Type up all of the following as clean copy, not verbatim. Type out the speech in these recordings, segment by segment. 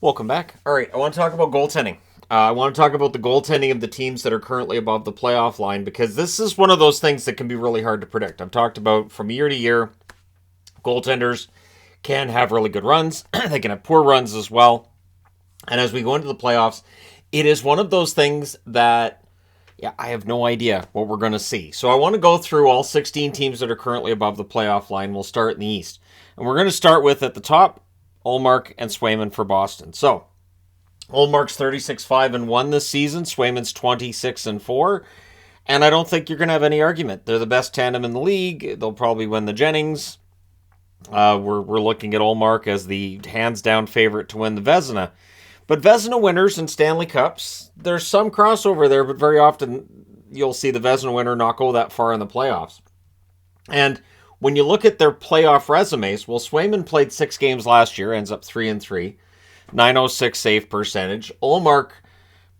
Welcome back. All right, I want to talk about goaltending. I want to talk about the goaltending of the teams that are currently above the playoff line because this is one of those things that can be really hard to predict. I've talked about from year to year, goaltenders can have really good runs. They can have poor runs as well. And as we go into the playoffs, it is one of those things that, I have no idea what we're going to see. So I want to go through all 16 teams that are currently above the playoff line. We'll start in the East. And we're going to start with, at the top, Ullmark and Swayman for Boston. So, Ullmark's 36-5-1 this season. Swayman's 26-4. And I don't think you're going to have any argument. They're the best tandem in the league. They'll probably win the Jennings. We're looking at Ullmark as the hands-down favorite to win the Vezina. But Vezina winners in Stanley Cups, there's some crossover there, but very often you'll see the Vezina winner not go that far in the playoffs. And when you look at their playoff resumes, well, Swayman played 6 games last year, ends up 3-3, 906 save percentage. Ullmark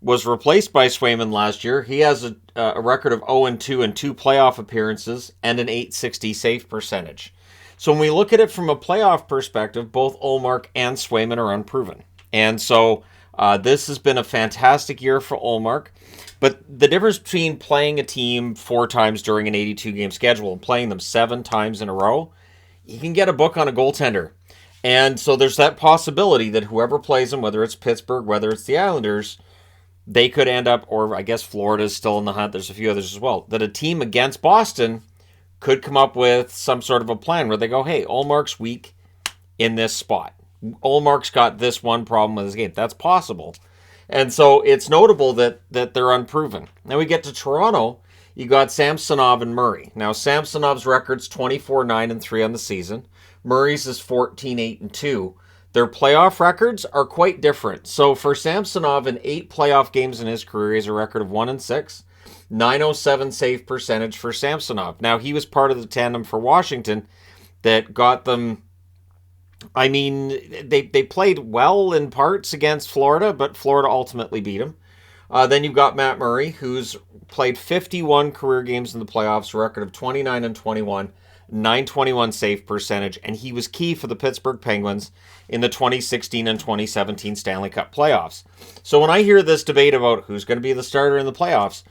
was replaced by Swayman last year. He has a record of 0-2 in 2 playoff appearances and an 860 save percentage. So when we look at it from a playoff perspective, both Ullmark and Swayman are unproven. And so this has been a fantastic year for Ullmark. But the difference between playing a team 4 times during an 82-game schedule and playing them 7 times in a row, you can get a book on a goaltender. And so there's that possibility that whoever plays them, whether it's Pittsburgh, whether it's the Islanders, they could end up, or I guess Florida's still in the hunt, there's a few others as well, that a team against Boston could come up with some sort of a plan where they go, hey, Ullmark's weak in this spot. Ullmark's got this one problem with his game. That's possible. And so it's notable that they're unproven. Now we get to Toronto. You got Samsonov and Murray. Now Samsonov's record's 24-9-3 on the season. Murray's is 14-8-2. Their playoff records are quite different. So for Samsonov, in 8 playoff games in his career, he has a record of 1-6. 907 save percentage for Samsonov. Now he was part of the tandem for Washington that got them. I mean, they played well in parts against Florida, but Florida ultimately beat them. Then you've got Matt Murray, who's played 51 career games in the playoffs, a record of 29-21, 921 save percentage, and he was key for the Pittsburgh Penguins in the 2016 and 2017 Stanley Cup playoffs. So when I hear this debate about who's going to be the starter in the playoffs,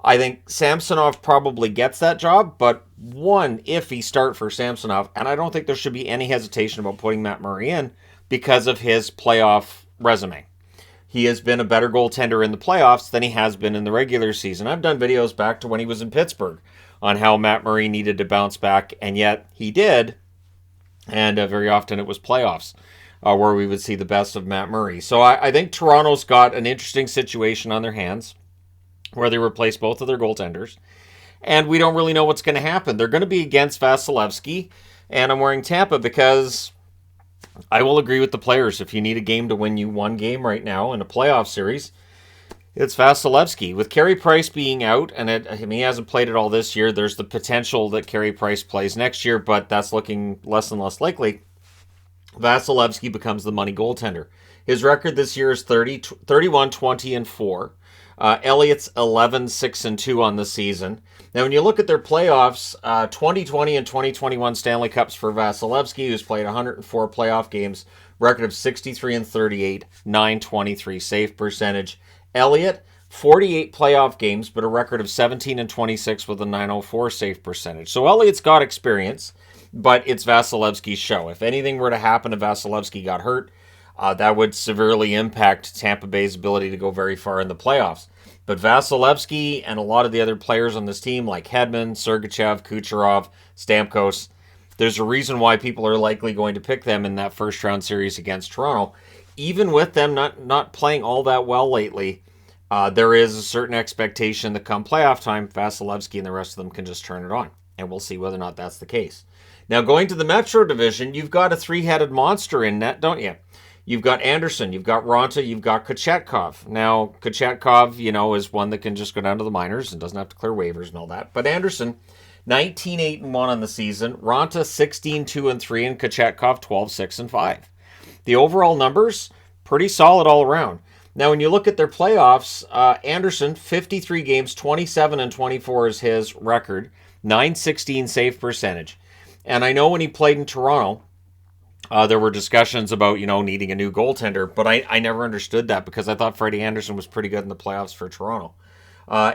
I think Samsonov probably gets that job, but one iffy start for Samsonov, and I don't think there should be any hesitation about putting Matt Murray in because of his playoff resume. He has been a better goaltender in the playoffs than he has been in the regular season. I've done videos back to when he was in Pittsburgh on how Matt Murray needed to bounce back, and yet he did, and very often it was playoffs where we would see the best of Matt Murray. So I think Toronto's got an interesting situation on their hands, where they replace both of their goaltenders. And we don't really know what's going to happen. They're going to be against Vasilevsky, and I'm wearing Tampa because I will agree with the players. If you need a game to win you one game right now in a playoff series, it's Vasilevsky. With Carey Price being out, and he hasn't played it all this year, there's the potential that Carey Price plays next year, but that's looking less and less likely. Vasilevsky becomes the money goaltender. His record this year is 31-20-4. Elliott's 11-6-2 on the season. Now, when you look at their playoffs, 2020 and 2021 Stanley Cups for Vasilevsky, who's played 104 playoff games, record of 63-38, 923 save percentage. Elliott, 48 playoff games, but a record of 17-26 with a 904 save percentage. So Elliott's got experience, but it's Vasilevsky's show. If anything were to happen if Vasilevsky got hurt, that would severely impact Tampa Bay's ability to go very far in the playoffs. But Vasilevsky and a lot of the other players on this team, like Hedman, Sergachev, Kucherov, Stamkos, there's a reason why people are likely going to pick them in that first-round series against Toronto. Even with them not playing all that well lately, there is a certain expectation that come playoff time, Vasilevsky and the rest of them can just turn it on. And we'll see whether or not that's the case. Now, going to the Metro Division, you've got a 3-headed monster in net, don't you? You've got Anderson, you've got Ronta, you've got Kochetkov. Now, Kochetkov, is one that can just go down to the minors and doesn't have to clear waivers and all that. But Anderson, 19-8-1 on the season. Ronta, 16-2-3, and Kochetkov, 12-6-5. The overall numbers, pretty solid all around. Now, when you look at their playoffs, Anderson, 53 games, 27-24 is his record, 916 save percentage. And I know when he played in Toronto, There were discussions about, needing a new goaltender, but I never understood that because I thought Freddie Andersen was pretty good in the playoffs for Toronto.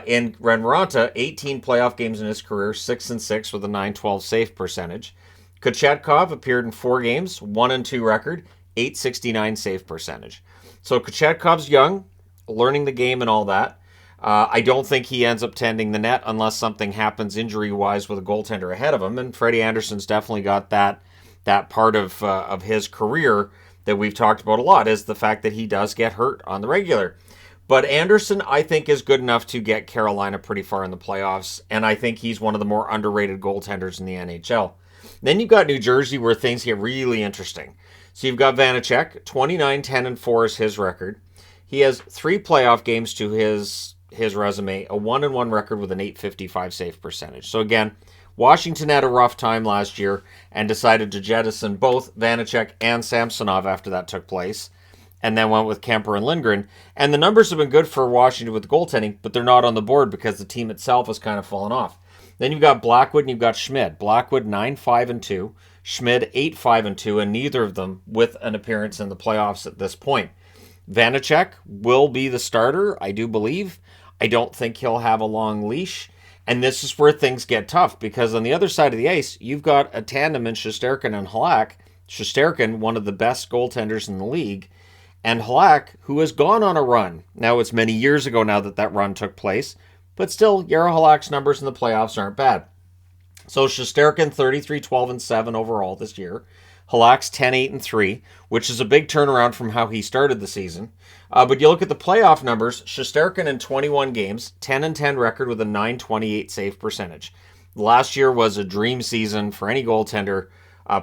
In Renranta, 18 playoff games in his career, 6-6 with a .912 save percentage. Kochetkov appeared in 4 games, 1-2 record, .869 save percentage. So Kochetkov's young, learning the game and all that. I don't think he ends up tending the net unless something happens injury-wise with a goaltender ahead of him, and Freddie Andersen's definitely got that part of his career that we've talked about a lot, is the fact that he does get hurt on the regular. But Andersen, I think, is good enough to get Carolina pretty far in the playoffs, and I think he's one of the more underrated goaltenders in the NHL. Then you've got New Jersey, where things get really interesting. So you've got Vanacek, 29-10-4 is his record. He has 3 playoff games to his resume, a 1-1 record with an .855 save percentage. So again, Washington had a rough time last year and decided to jettison both Vanacek and Samsonov after that took place, and then went with Kemper and Lindgren. And the numbers have been good for Washington with the goaltending, but they're not on the board because the team itself has kind of fallen off. Then you've got Blackwood and you've got Schmid. Blackwood 9-5-2, Schmid 8-5-2, and neither of them with an appearance in the playoffs at this point. Vanacek will be the starter, I do believe. I don't think he'll have a long leash. And this is where things get tough, because on the other side of the ice, you've got a tandem in Shesterkin and Halak. Shesterkin, one of the best goaltenders in the league, and Halak, who has gone on a run. Now, it's many years ago now that run took place, but still, Jaro Halak's numbers in the playoffs aren't bad. So Shesterkin, 33-12-7 overall this year. Halak's 10-8-3, which is a big turnaround from how he started the season. But you look at the playoff numbers, Shesterkin in 21 games, 10-10 record with a .928 save percentage. Last year was a dream season for any goaltender,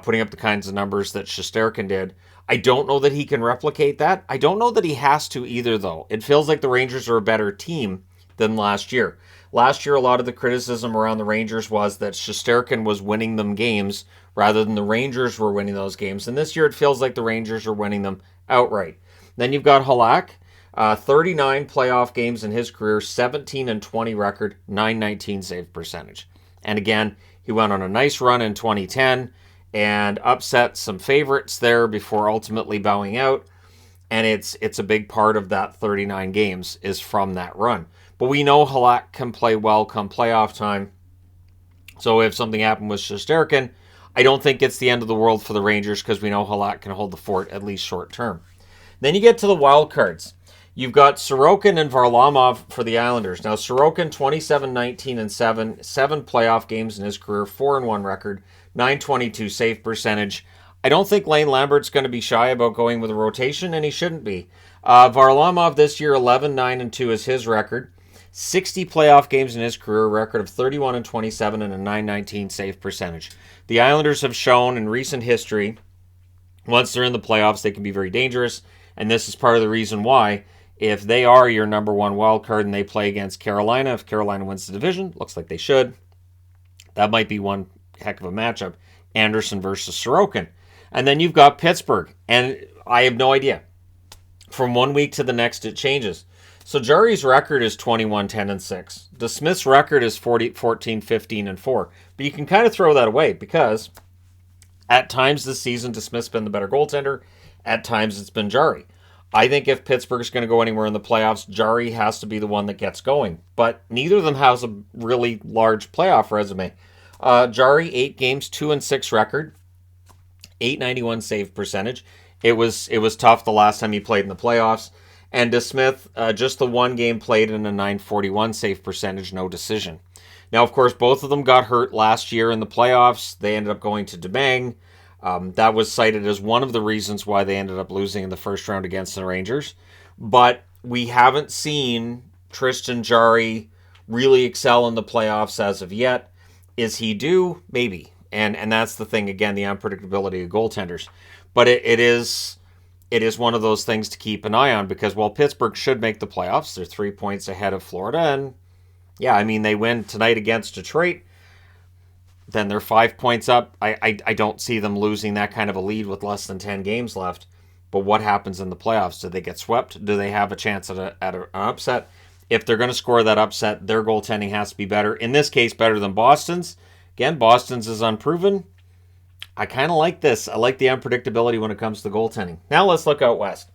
putting up the kinds of numbers that Shesterkin did. I don't know that he can replicate that. I don't know that he has to either, though. It feels like the Rangers are a better team than last year. Last year, a lot of the criticism around the Rangers was that Shesterkin was winning them games rather than the Rangers were winning those games. And this year, it feels like the Rangers are winning them outright. Then you've got Halak, 39 playoff games in his career, 17-20 record, .919 save percentage. And again, he went on a nice run in 2010 and upset some favorites there before ultimately bowing out. And it's a big part of that 39 games is from that run. But we know Halak can play well come playoff time. So if something happened with Shesterkin, I don't think it's the end of the world for the Rangers, because we know Halak can hold the fort at least short term. Then you get to the wild cards. You've got Sorokin and Varlamov for the Islanders. Now, Sorokin, 27-19-7, 7 playoff games in his career, 4-1 record, .922 save percentage. I don't think Lane Lambert's going to be shy about going with a rotation, and he shouldn't be. Varlamov this year, 11-9-2 is his record. 60 playoff games in his career, a record of 31-27 and a .919 save percentage. The Islanders have shown in recent history, once they're in the playoffs, they can be very dangerous, and this is part of the reason why. If they are your number one wild card and they play against Carolina, if Carolina wins the division, looks like they should, that might be one heck of a matchup. Andersen versus Sorokin. And then you've got Pittsburgh, and I have no idea. From one week to the next, it changes. So Jari's record is 21-10-6. DeSmith's record is 14-15-4. But you can kind of throw that away, because at times this season, DeSmith's been the better goaltender. At times it's been Jari. I think if Pittsburgh's going to go anywhere in the playoffs, Jari has to be the one that gets going. But neither of them has a really large playoff resume. Jari, 8 games, 2-6 record, .891 save percentage. It was tough the last time he played in the playoffs. And DeSmith, just the 1 game played in a .941 save percentage, no decision. Now, of course, both of them got hurt last year in the playoffs. They ended up going to DeBang. That was cited as one of the reasons why they ended up losing in the first round against the Rangers. But we haven't seen Tristan Jari really excel in the playoffs as of yet. Is he due? Maybe. And that's the thing, again, the unpredictability of goaltenders. But it is one of those things to keep an eye on, because while Pittsburgh should make the playoffs, they're 3 points ahead of Florida. And yeah, I mean, they win tonight against Detroit. Then they're 5 points up. I don't see them losing that kind of a lead with less than 10 games left. But what happens in the playoffs? Do they get swept? Do they have a chance at an upset? If they're going to score that upset, their goaltending has to be better. In this case, better than Boston's. Again, Boston's is unproven. I kind of like this. I like the unpredictability when it comes to goaltending. Now let's look out west.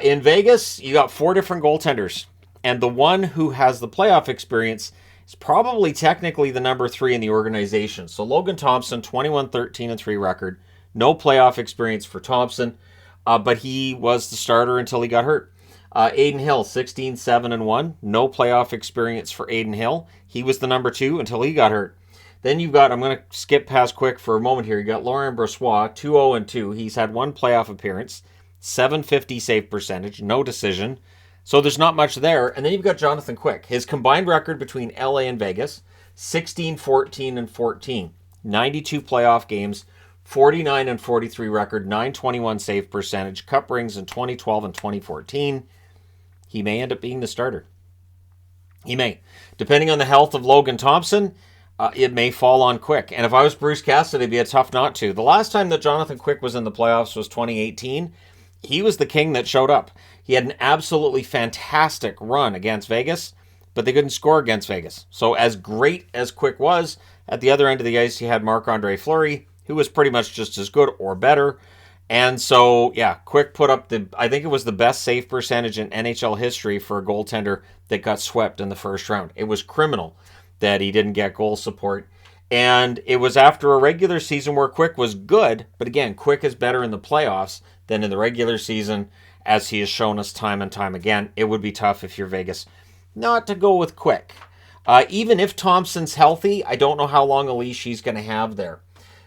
In Vegas, you got 4 different goaltenders, and the one who has the playoff experience is probably technically the number 3 in the organization. So Logan Thompson, 21-13-3 record, no playoff experience for Thompson, but he was the starter until he got hurt. Aiden Hill, 16-7-1, no playoff experience for Aiden Hill. He was the number 2 until he got hurt. Then you've got, I'm going to skip past quick for a moment here. You got Laurent Brossoit, 2-0-2. He's had 1 playoff appearance, 750 save percentage, no decision. So there's not much there. And then you've got Jonathan Quick. His combined record between LA and Vegas, 16-14-14. 92 playoff games, 49-43 record, 921 save percentage, cup rings in 2012 and 2014. He may end up being the starter. He may. Depending on the health of Logan Thompson, it may fall on Quick. And if I was Bruce Cassidy, it'd be a tough not to. The last time that Jonathan Quick was in the playoffs was 2018. He was the king that showed up. He had an absolutely fantastic run against Vegas, but they couldn't score against Vegas. So as great as Quick was, at the other end of the ice, you had Marc-Andre Fleury, who was pretty much just as good or better. And so, yeah, Quick put up I think it was the best save percentage in NHL history for a goaltender that got swept in the first round. It was criminal that he didn't get goal support. And it was after a regular season where Quick was good, but again, Quick is better in the playoffs than in the regular season, as he has shown us time and time again. It would be tough if you're Vegas not to go with Quick. Even if Thompson's healthy, I don't know how long a leash he's going to have there.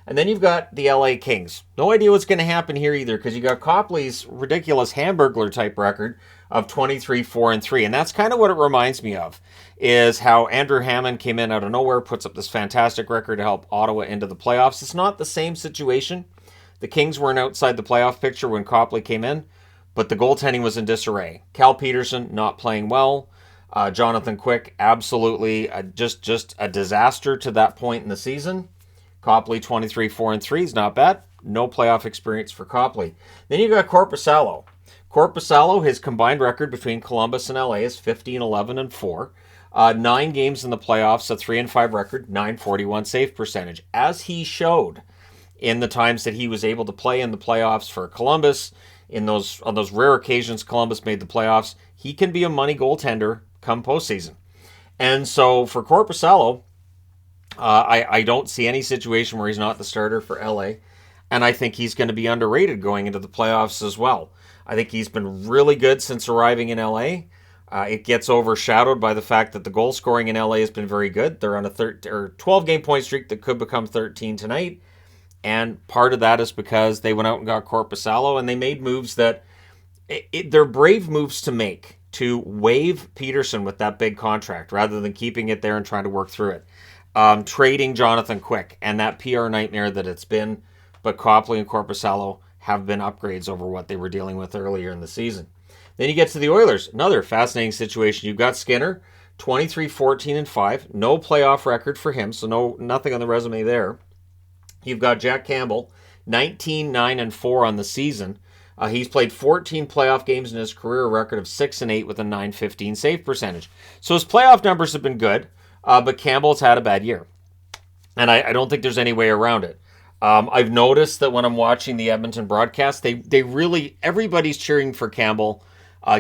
And then you've got the LA Kings. No idea what's going to happen here either, because you got Copley's ridiculous Hamburglar type record of 23-4-3. And that's kind of what it reminds me of, is how Andrew Hammond came in out of nowhere, puts up this fantastic record to help Ottawa into the playoffs. It's not the same situation. The Kings weren't outside the playoff picture when Copley came in, but the goaltending was in disarray. Cal Peterson not playing well. Jonathan Quick, absolutely just a disaster to that point in the season. Copley, 23-4-3 is not bad. No playoff experience for Copley. Then you got Korpisalo. Korpisalo, his combined record between Columbus and LA is 15-11-4. 9 games in the playoffs, a 3-5 record, 941 save percentage. As he showed in the times that he was able to play in the playoffs for Columbus, on those rare occasions Columbus made the playoffs, he can be a money goaltender come postseason. And so for Korpisalo, I don't see any situation where he's not the starter for LA, and I think he's going to be underrated going into the playoffs as well. I think he's been really good since arriving in LA. It gets overshadowed by the fact that the goal scoring in LA has been very good. They're on a 12-game point streak that could become 13 tonight, and part of that is because they went out and got Korpisalo, and they made moves that they're brave moves to make, to waive Peterson with that big contract rather than keeping it there and trying to work through it. Trading Jonathan Quick and that PR nightmare that it's been, but Copley and Korpisalo have been upgrades over what they were dealing with earlier in the season. Then you get to the Oilers, another fascinating situation. You've got Skinner, 23-14-5, no playoff record for him, so nothing on the resume there. You've got Jack Campbell, 19-9-4 on the season. He's played 14 playoff games in his career, a record of 6-8 with a 915 save percentage. So his playoff numbers have been good. But Campbell's had a bad year. And I don't think there's any way around it. I've noticed that when I'm watching the Edmonton broadcast, they really, everybody's cheering for Campbell.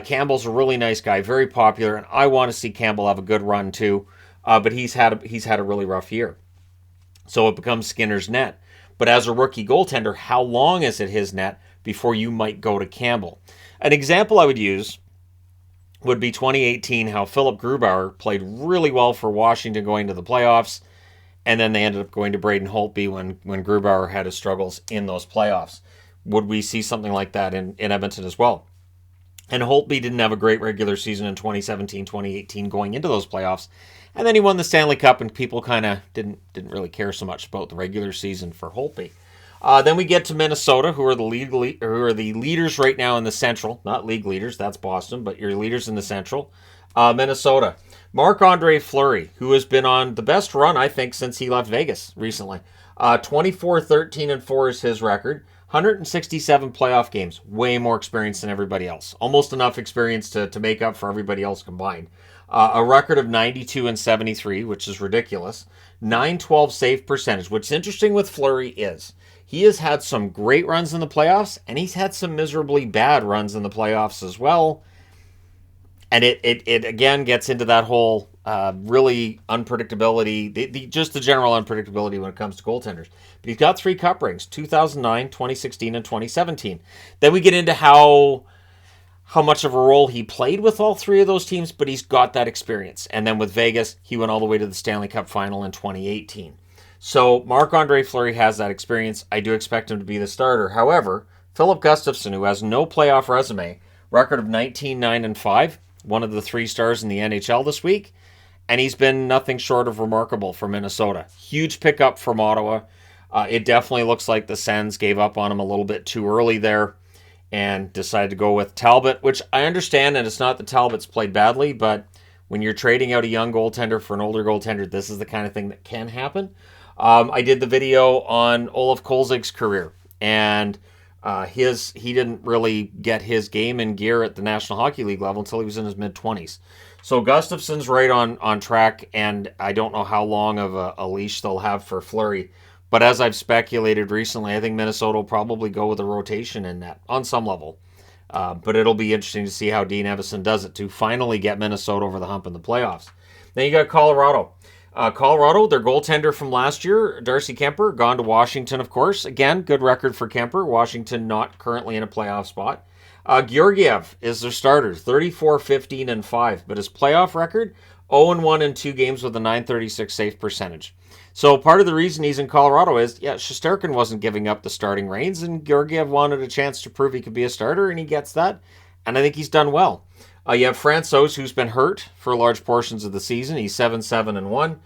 Campbell's a really nice guy, very popular, and I want to see Campbell have a good run too. But he's had a really rough year. So it becomes Skinner's net. But as a rookie goaltender, how long is it his net before you might go to Campbell? An example I would use would be 2018, how Philip Grubauer played really well for Washington going to the playoffs, and then they ended up going to Braden Holtby when Grubauer had his struggles in those playoffs. Would we see something like that in Edmonton as well? And Holtby didn't have a great regular season in 2017, 2018 going into those playoffs, and then he won the Stanley Cup, and people kind of didn't really care so much about the regular season for Holtby. Then we get to Minnesota, who are the leaders right now in the Central. Not league leaders, that's Boston, but your leaders in the Central. Minnesota. Marc-Andre Fleury, who has been on the best run, I think, since he left Vegas recently. 24-13-4 is his record. 167 playoff games. Way more experience than everybody else. Almost enough experience to make up for everybody else combined. A record of 92-73, which is ridiculous. 912 save percentage. What's interesting with Fleury is He has had some great runs in the playoffs, and he's had some miserably bad runs in the playoffs as well. And it again gets into that whole really unpredictability, just the general unpredictability when it comes to goaltenders. But he's got 3 cup rings, 2009, 2016, and 2017. Then we get into how much of a role he played with all 3 of those teams, but he's got that experience. And then with Vegas, he went all the way to the Stanley Cup final in 2018. So Marc-Andre Fleury has that experience. I do expect him to be the starter. However, Philip Gustafsson, who has no playoff resume, record of 19-9-5, one of the 3 stars in the NHL this week, and he's been nothing short of remarkable for Minnesota. Huge pickup from Ottawa. It definitely looks like the Sens gave up on him a little bit too early there and decided to go with Talbot, which I understand, and it's not that Talbot's played badly, but when you're trading out a young goaltender for an older goaltender, this is the kind of thing that can happen. I did the video on Olaf Kolzig's career, and he didn't really get his game in gear at the National Hockey League level until he was in his mid-20s. So Gustafsson's right on track, and I don't know how long of a leash they'll have for Fleury. But as I've speculated recently, I think Minnesota will probably go with a rotation in that on some level. But it'll be interesting to see how Dean Evason does it to finally get Minnesota over the hump in the playoffs. Then you got Colorado. Colorado, their goaltender from last year, Darcy Kemper, gone to Washington, of course. Again, good record for Kemper. Washington not currently in a playoff spot. Georgiev is their starter, 34-15-5. But his playoff record, 0-1 in 2 games with a .936 save percentage. So part of the reason he's in Colorado is, Shesterkin wasn't giving up the starting reins, and Georgiev wanted a chance to prove he could be a starter, and he gets that. And I think he's done well. You have Francouz, who's been hurt for large portions of the season. He's 7-7-1.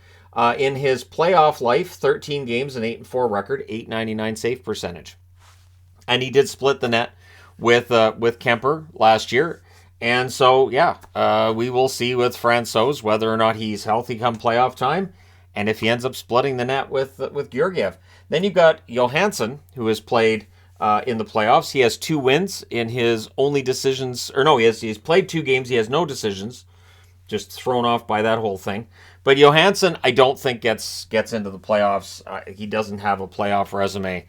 In his playoff life, 13 games, an 8-4 record, .899 save percentage. And he did split the net with Kemper last year. And so, we will see with Francouz whether or not he's healthy come playoff time, and if he ends up splitting the net with Georgiev. Then you've got Johansson, who has played in the playoffs. He has 2 wins in his only decisions, he's played 2 games. He has no decisions, just thrown off by that whole thing. But Johansson, I don't think gets into the playoffs. He doesn't have a playoff resume.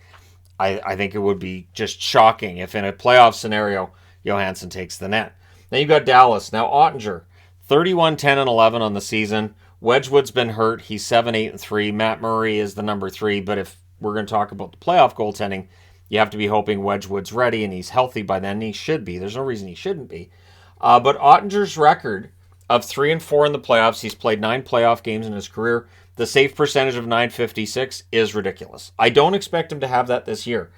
I think it would be just shocking if in a playoff scenario, Johansson takes the net. Then you've got Dallas. Now Ottinger, 31-10-11 on the season. Wedgwood's been hurt. He's 7-8-3. Matt Murray is the number 3. But if we're going to talk about the playoff goaltending, you have to be hoping Wedgwood's ready and he's healthy by then. He should be. There's no reason he shouldn't be. But Ottinger's record of 3-4 in the playoffs, he's played 9 playoff games in his career. The save percentage of .956 is ridiculous. I don't expect him to have that this year.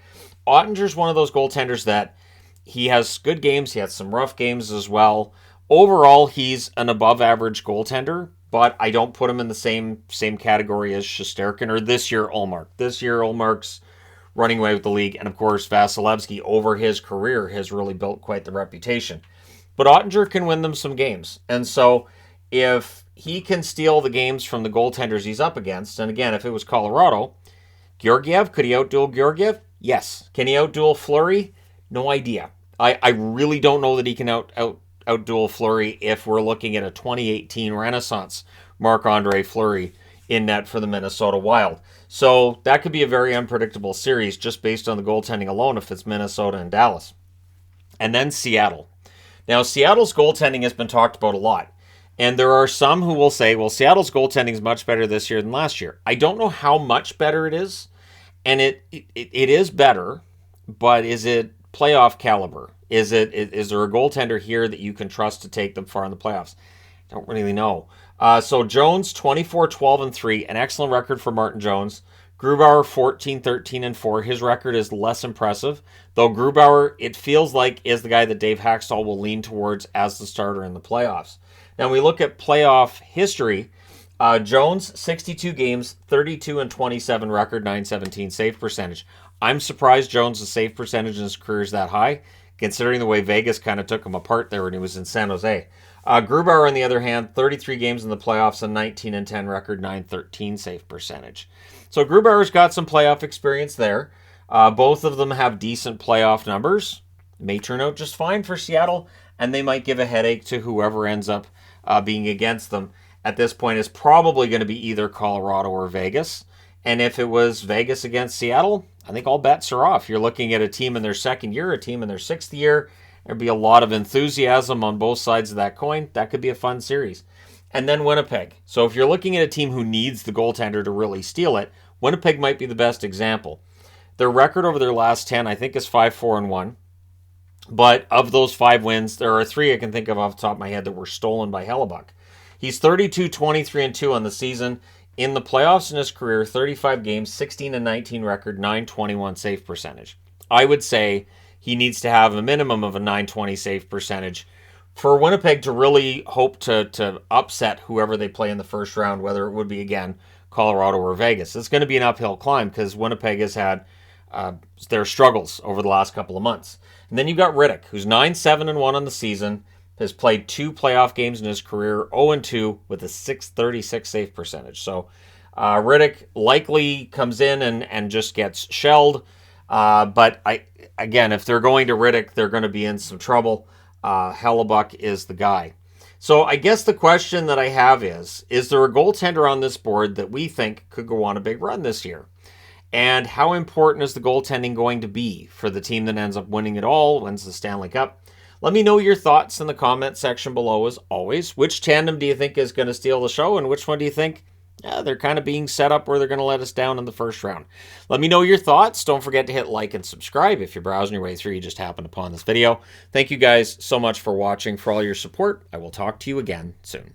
Ottinger's one of those goaltenders that he has good games. He has some rough games as well. Overall, he's an above-average goaltender, but I don't put him in the same category as Shesterkin or this year Ullmark. This year Ullmark's running away with the league, and of course Vasilevsky over his career has really built quite the reputation. But Ottinger can win them some games, and so if he can steal the games from the goaltenders he's up against, and again, if it was Colorado, Georgiev, could he outduel Georgiev? Yes. Can he outduel Fleury? No idea. I really don't know that he can outduel Fleury if we're looking at a 2018 Renaissance Marc-Andre Fleury in net for the Minnesota Wild. So that could be a very unpredictable series just based on the goaltending alone if it's Minnesota and Dallas. And then Seattle. Now, Seattle's goaltending has been talked about a lot. And there are some who will say, well, Seattle's goaltending is much better this year than last year. I don't know how much better it is. And it is better, but is it playoff caliber? Is there a goaltender here that you can trust to take them far in the playoffs? I don't really know. So Jones, 24-12-3, an excellent record for Martin Jones. Grubauer, 14-13-4. His record is less impressive, though Grubauer, it feels like, is the guy that Dave Haxtell will lean towards as the starter in the playoffs. Now, we look at playoff history. Jones, 62 games, 32-27 record, .917 save percentage. I'm surprised Jones' save percentage in his career is that high, considering the way Vegas kind of took him apart there when he was in San Jose. Grubauer, on the other hand, 33 games in the playoffs, a 19-10 record, .913 save percentage. So Grubauer's got some playoff experience there. Both of them have decent playoff numbers. May turn out just fine for Seattle, and they might give a headache to whoever ends up being against them. At this point, is probably going to be either Colorado or Vegas. And if it was Vegas against Seattle, I think all bets are off. You're looking at a team in their second year, a team in their sixth year. There'd be a lot of enthusiasm on both sides of that coin. That could be a fun series. And then Winnipeg. So if you're looking at a team who needs the goaltender to really steal it, Winnipeg might be the best example. Their record over their last 10, I think, is 5-4-1. But of those 5 wins, there are 3 I can think of off the top of my head that were stolen by Hellebuck. He's 32-23-2 on the season. In the playoffs in his career, 35 games, 16-19 record, 921 save percentage. I would say he needs to have a minimum of a 920 save percentage for Winnipeg to really hope to upset whoever they play in the first round, whether it would be, again, Colorado or Vegas. It's going to be an uphill climb because Winnipeg has had their struggles over the last couple of months. And then you've got Riddick, who's 9-7-1 on the season, has played 2 playoff games in his career, 0-2 with a .636 save percentage. So Riddick likely comes in and just gets shelled. But again, if they're going to Riddick, they're going to be in some trouble. Hellebuck is the guy. So I guess the question that I have is there a goaltender on this board that we think could go on a big run this year? And how important is the goaltending going to be for the team that ends up winning it all, wins the Stanley Cup? Let me know your thoughts in the comment section below as always. Which tandem do you think is going to steal the show, and which one do you think they're kind of being set up where they're going to let us down in the first round? Let me know your thoughts. Don't forget to hit like and subscribe if you're browsing your way through, you just happened upon this video. Thank you guys so much for watching, for all your support. I will talk to you again soon.